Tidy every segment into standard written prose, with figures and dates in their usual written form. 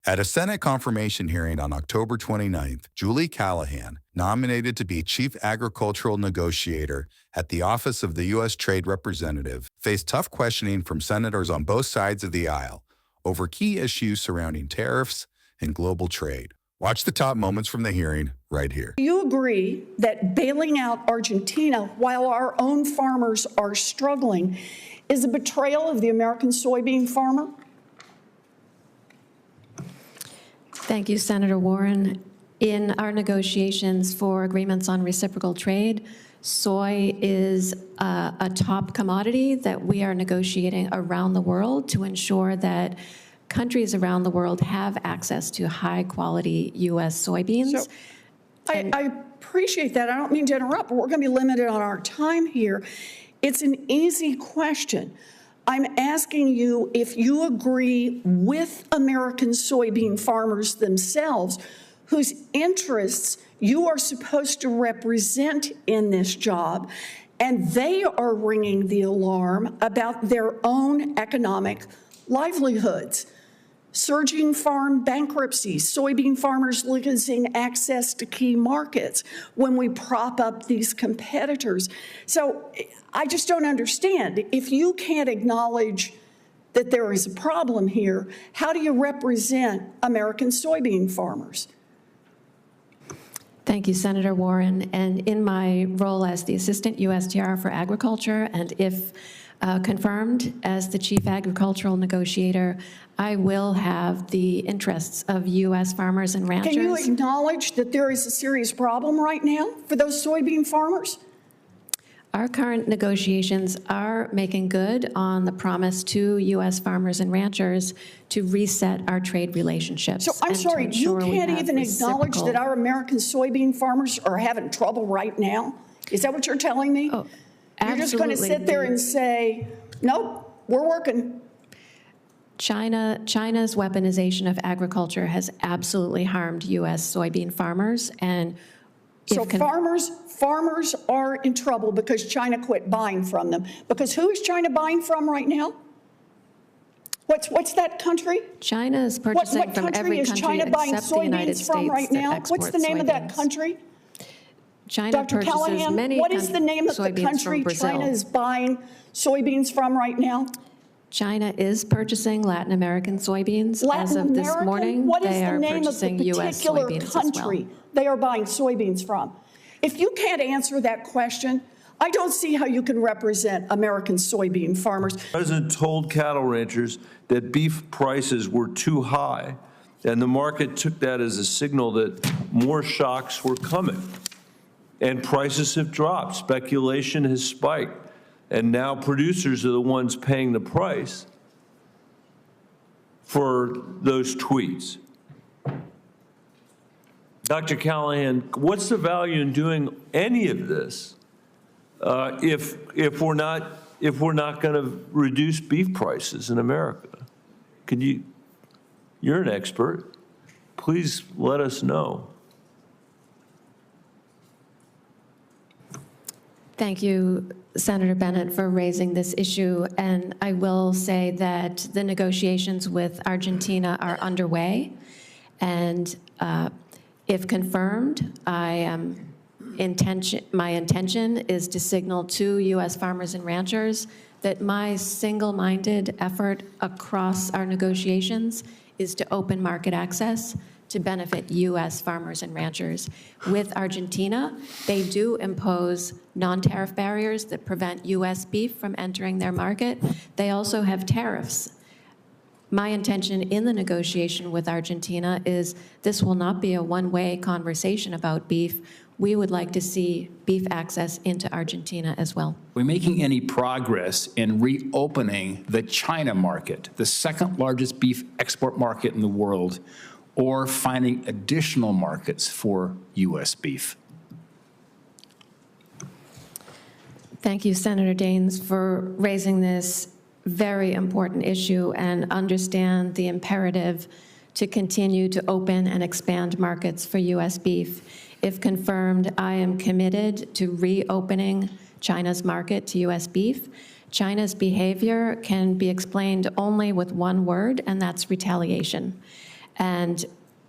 At a Senate confirmation hearing on October 29th, Julie Callahan, nominated to be Chief Agricultural Negotiator at the Office of the U.S. Trade Representative, faced tough questioning from senators on both sides of the aisle over key issues surrounding tariffs and global trade. Watch the top moments from the hearing right here. Do you agree that bailing out Argentina while our own farmers are struggling is a betrayal of the American soybean farmer? Thank you, Senator Warren. In our negotiations for agreements on reciprocal trade, soy is a top commodity that we are negotiating around the world to ensure that countries around the world have access to high-quality U.S. soybeans. So, I appreciate that. I don't mean to interrupt, but we're going to be limited on our time here. It's an easy question. I'm asking you if you agree with American soybean farmers themselves, whose interests you are supposed to represent in this job, and they are ringing the alarm about their own economic livelihoods. Surging farm bankruptcies, soybean farmers losing access to key markets when we prop up these competitors. So I just don't understand. If you can't acknowledge that there is a problem here, how do you represent American soybean farmers? Thank you, Senator Warren. And in my role as the Assistant USTR for Agriculture, and if confirmed as the Chief Agricultural Negotiator, I will have the interests of U.S. farmers and ranchers. Can you acknowledge that there is a serious problem right now for those soybean farmers? Our current negotiations are making good on the promise to U.S. farmers and ranchers to reset our trade relationships. So I'm sorry, you can't even acknowledge that our American soybean farmers are having trouble right now? Is that what you're telling me? Oh, you're just going to sit there and say, nope, we're working. China's weaponization of agriculture has absolutely harmed U.S. soybean farmers, and so farmers are in trouble because China quit buying from them. Because who is China buying from right now? What's that country? China is purchasing from every country except the United States from right now? What's the name soybeans. of that country? China Dr. purchases Callahan, many what is the name of the country China is buying soybeans from right now? China is purchasing Latin American soybeans. As of this morning, what is they the are name of the purchasing U.S. particular soybeans country as well. They are buying soybeans from? If you can't answer that question, I don't see how you can represent American soybean farmers. The president told cattle ranchers that beef prices were too high, and the market took that as a signal that more shocks were coming. And prices have dropped. Speculation has spiked. And now producers are the ones paying the price for those tweets. Dr. Callahan, what's the value in doing any of this if we're not going to reduce beef prices in America? You're an expert. Please let us know. Thank you, Senator Bennet, for raising this issue. And I will say that the negotiations with Argentina are underway. And if confirmed, my intention is to signal to U.S. farmers and ranchers that my single-minded effort across our negotiations is to open market access to benefit U.S. farmers and ranchers. With Argentina, they do impose non-tariff barriers that prevent U.S. beef from entering their market. They also have tariffs. My intention in the negotiation with Argentina is this will not be a one-way conversation about beef. We would like to see beef access into Argentina as well. Are we making any progress in reopening the China market, the second largest beef export market in the world, or finding additional markets for U.S. beef? Thank you, Senator Daines, for raising this very important issue and understand the imperative to continue to open and expand markets for U.S. beef. If confirmed, I am committed to reopening China's market to U.S. beef. China's behavior can be explained only with one word, and that's retaliation. And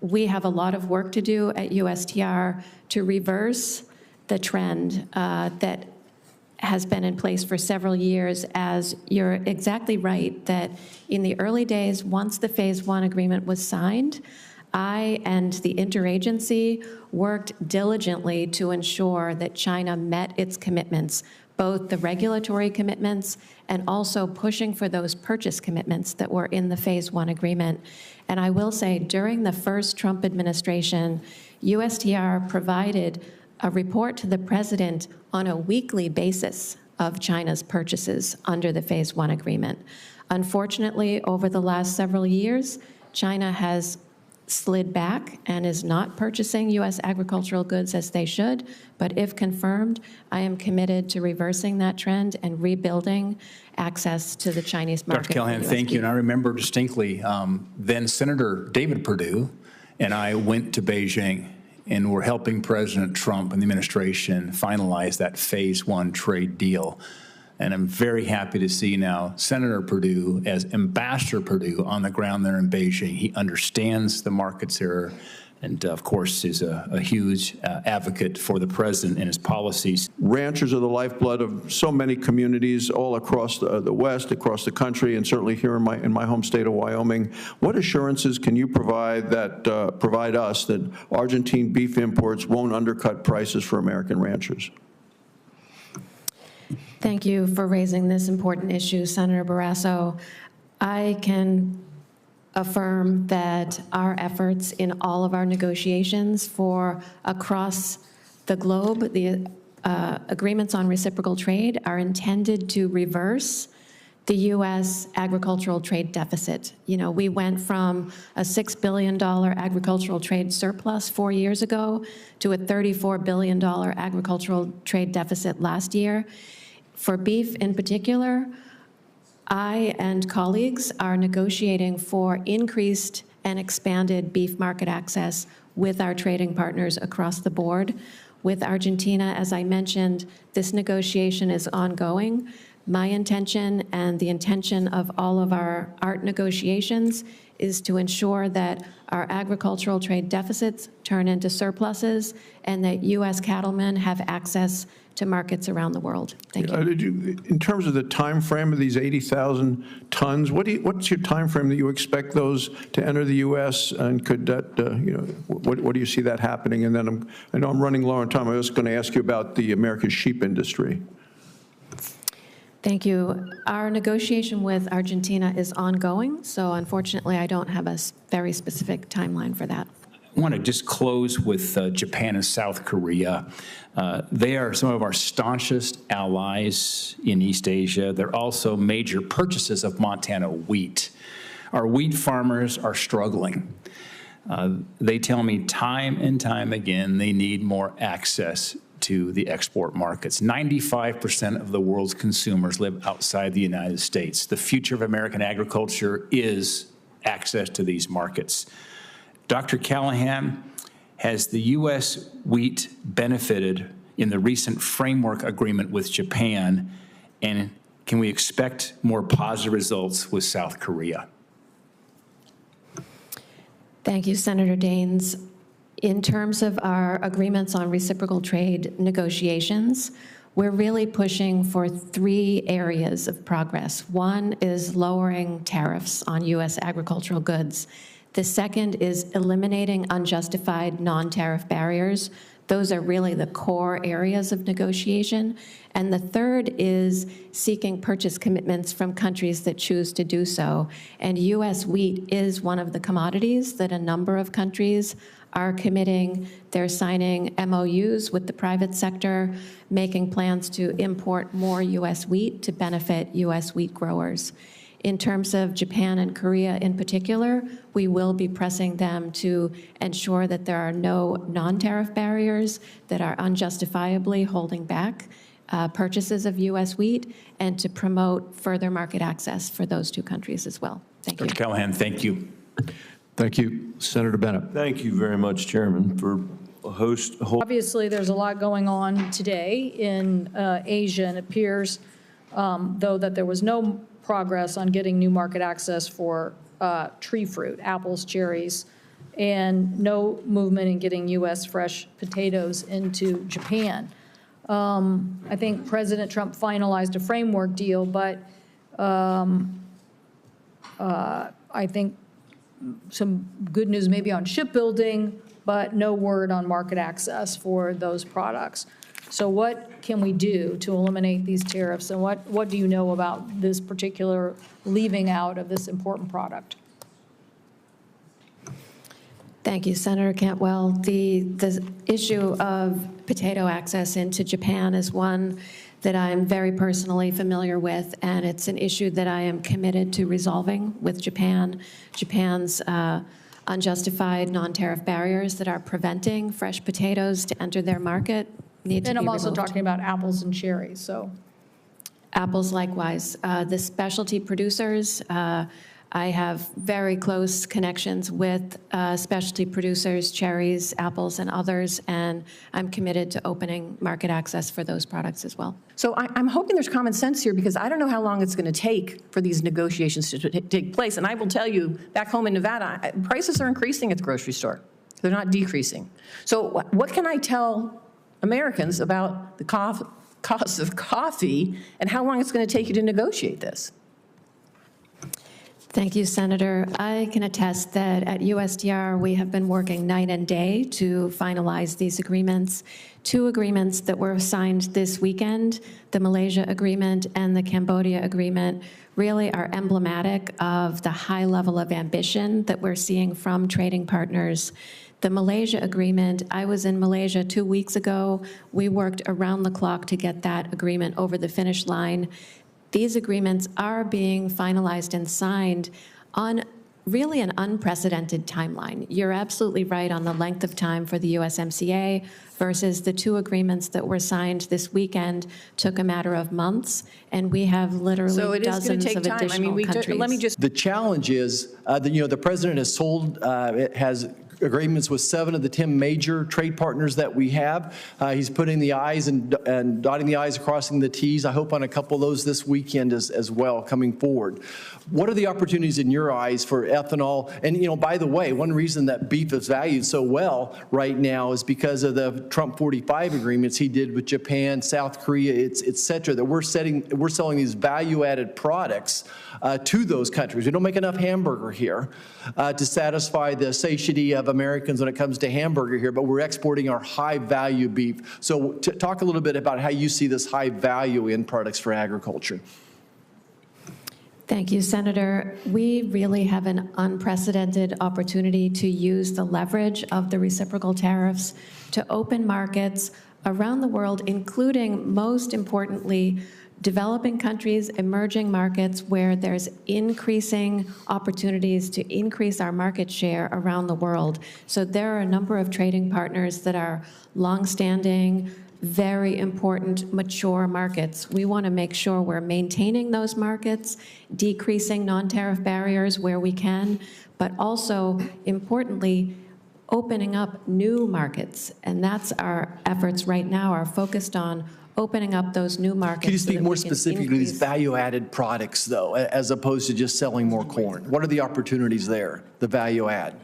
we have a lot of work to do at USTR to reverse the trend that has been in place for several years, as you're exactly right, that in the early days, once the Phase 1 agreement was signed, I and the interagency worked diligently to ensure that China met its commitments, both the regulatory commitments and also pushing for those purchase commitments that were in the Phase 1 agreement. And I will say, during the first Trump administration, USTR provided a report to the president on a weekly basis of China's purchases under the Phase 1 agreement. Unfortunately, over the last several years, China has slid back and is not purchasing U.S. agricultural goods as they should. But if confirmed, I am committed to reversing that trend and rebuilding access to the Chinese market. Dr. Callahan, thank you. And I remember distinctly, then Senator David Perdue and I went to Beijing and were helping President Trump and the administration finalize that Phase 1 trade deal. And I'm very happy to see now Senator Perdue as Ambassador Perdue on the ground there in Beijing. He understands the markets there and, of course, is a huge advocate for the president and his policies. Ranchers are the lifeblood of so many communities all across the West, across the country, and certainly here in my home state of Wyoming. What assurances can you provide us that Argentine beef imports won't undercut prices for American ranchers? Thank you for raising this important issue, Senator Barrasso. I can affirm that our efforts in all of our negotiations for across the globe, the agreements on reciprocal trade, are intended to reverse the U.S. agricultural trade deficit. You know, we went from a $6 billion agricultural trade surplus 4 years ago to a $34 billion agricultural trade deficit last year. For beef in particular, I and colleagues are negotiating for increased and expanded beef market access with our trading partners across the board. With Argentina, as I mentioned, this negotiation is ongoing. My intention and the intention of all of our ART negotiations is to ensure that our agricultural trade deficits turn into surpluses and that U.S. cattlemen have access to markets around the world. Thank you. In terms of the time frame of these 80,000 tons, what's your time frame that you expect those to enter the U.S. and could that, what do you see that happening? And then I know I'm running low on time. I was going to ask you about the America's sheep industry. Thank you. Our negotiation with Argentina is ongoing, so unfortunately I don't have a very specific timeline for that. I want to just close with Japan and South Korea. They are some of our staunchest allies in East Asia. They're also major purchasers of Montana wheat. Our wheat farmers are struggling. They tell me time and time again they need more access to the export markets. 95% of the world's consumers live outside the United States. The future of American agriculture is access to these markets. Dr. Callahan, has the U.S. wheat benefited in the recent framework agreement with Japan, and can we expect more positive results with South Korea? Thank you, Senator Daines. In terms of our agreements on reciprocal trade negotiations, we're really pushing for 3 areas of progress. One is lowering tariffs on U.S. agricultural goods. The second is eliminating unjustified non-tariff barriers. Those are really the core areas of negotiation. And the third is seeking purchase commitments from countries that choose to do so. And U.S. wheat is one of the commodities that a number of countries are committing. They're signing MOUs with the private sector, making plans to import more U.S. wheat to benefit U.S. wheat growers. In terms of Japan and Korea in particular, we will be pressing them to ensure that there are no non-tariff barriers that are unjustifiably holding back purchases of U.S. wheat, and to promote further market access for those 2 countries as well. Thank you. Dr. Callahan, thank you. Thank you. Senator Bennet. Thank you very much, Chairman, for Obviously, there's a lot going on today in Asia, and it appears, though, that there was no progress on getting new market access for tree fruit, apples, cherries, and no movement in getting U.S. fresh potatoes into Japan. I think President Trump finalized a framework deal, but I think some good news maybe on shipbuilding, but no word on market access for those products. So what can we do to eliminate these tariffs, and what do you know about this particular leaving out of this important product? Thank you, Senator Cantwell. The issue of potato access into Japan is one that I'm very personally familiar with, and it's an issue that I am committed to resolving with Japan. Japan's unjustified non-tariff barriers that are preventing fresh potatoes to enter their market need to be removed. And I'm also talking about apples and cherries, so. Apples likewise. The specialty producers, I have very close connections with specialty producers, cherries, apples, and others, and I'm committed to opening market access for those products as well. So I'm hoping there's common sense here, because I don't know how long it's going to take for these negotiations to take place. And I will tell you, back home in Nevada, prices are increasing at the grocery store. They're not decreasing. So what can I tell Americans about the cost of coffee and how long it's going to take you to negotiate this? Thank you, Senator. I can attest that at USTR, we have been working night and day to finalize these agreements. Two agreements that were signed this weekend, the Malaysia agreement and the Cambodia agreement, really are emblematic of the high level of ambition that we're seeing from trading partners. The Malaysia agreement, I was in Malaysia 2 weeks ago. We worked around the clock to get that agreement over the finish line. These agreements are being finalized and signed on really an unprecedented timeline. You're absolutely right on the length of time for the USMCA versus the two agreements that were signed this weekend took a matter of months, and we have literally dozens of additional countries. Let me just. The challenge is that, the president has sold, has agreements with 7 of the 10 major trade partners that we have. He's putting the I's and dotting the I's, crossing the T's. I hope on a couple of those this weekend as well coming forward. What are the opportunities in your eyes for ethanol? And, by the way, one reason that beef is valued so well right now is because of the Trump 45 agreements he did with Japan, South Korea, et cetera, that we're selling these value-added products to those countries. We don't make enough hamburger here to satisfy the satiety of Americans when it comes to hamburger here, but we're exporting our high-value beef. So talk a little bit about how you see this high-value end products for agriculture. Thank you, Senator. We really have an unprecedented opportunity to use the leverage of the reciprocal tariffs to open markets around the world, including, most importantly, developing countries, emerging markets where there's increasing opportunities to increase our market share around the world. So there are a number of trading partners that are longstanding, very important, mature markets. We want to make sure we're maintaining those markets, decreasing non-tariff barriers where we can, but also, importantly, opening up new markets. And that's our efforts right now are focused on opening up those new markets. Can you speak more specifically to these value-added products, though, as opposed to just selling more corn? What are the opportunities there, the value add?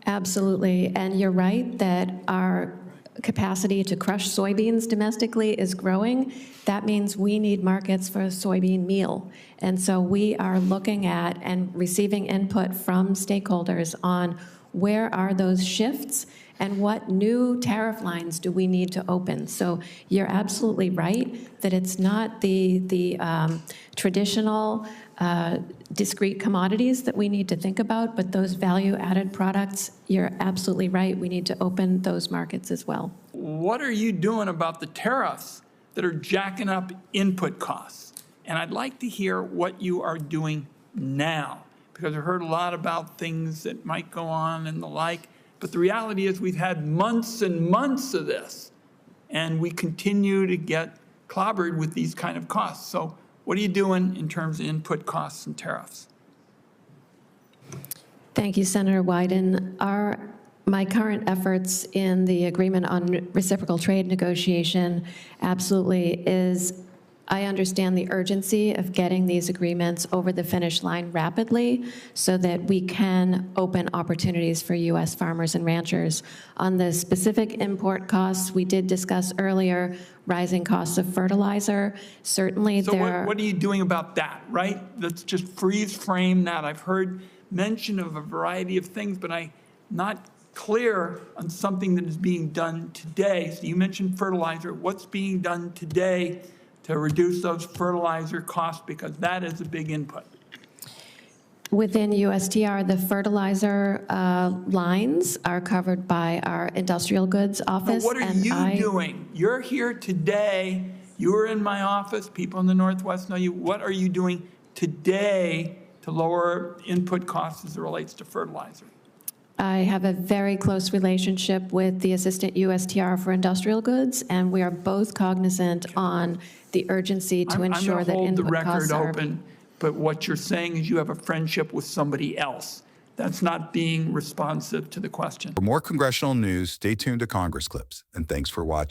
Absolutely. And you're right that our capacity to crush soybeans domestically is growing. That means we need markets for soybean meal. And so we are looking at and receiving input from stakeholders on where are those shifts and what new tariff lines do we need to open. So you're absolutely right that it's not the traditional discrete commodities that we need to think about, but those value-added products, you're absolutely right. We need to open those markets as well. What are you doing about the tariffs that are jacking up input costs? And I'd like to hear what you are doing now, because I've heard a lot about things that might go on and the like. But the reality is we've had months and months of this, and we continue to get clobbered with these kind of costs. So what are you doing in terms of input costs and tariffs? Thank you, Senator Wyden. My current efforts in the agreement on reciprocal trade negotiation absolutely is I understand the urgency of getting these agreements over the finish line rapidly so that we can open opportunities for U.S. farmers and ranchers. On the specific import costs, we did discuss earlier rising costs of fertilizer. Certainly So what are you doing about that, right? Let's just freeze frame that. I've heard mention of a variety of things, but I'm not clear on something that is being done today. So you mentioned fertilizer. What's being done today to reduce those fertilizer costs, because that is a big input? Within USTR, the fertilizer lines are covered by our industrial goods But office. what are and you doing? You're here today, you were in my office, people in the Northwest know you. What are you doing today to lower input costs as it relates to fertilizer? I have a very close relationship with the Assistant USTR for Industrial Goods, and we are both cognizant on the urgency to ensure that I'm going to input hold costs the are. record open, but what you're saying is you have a friendship with somebody else. That's not being responsive to the question. For more congressional news, stay tuned to Congress Clips, and thanks for watching.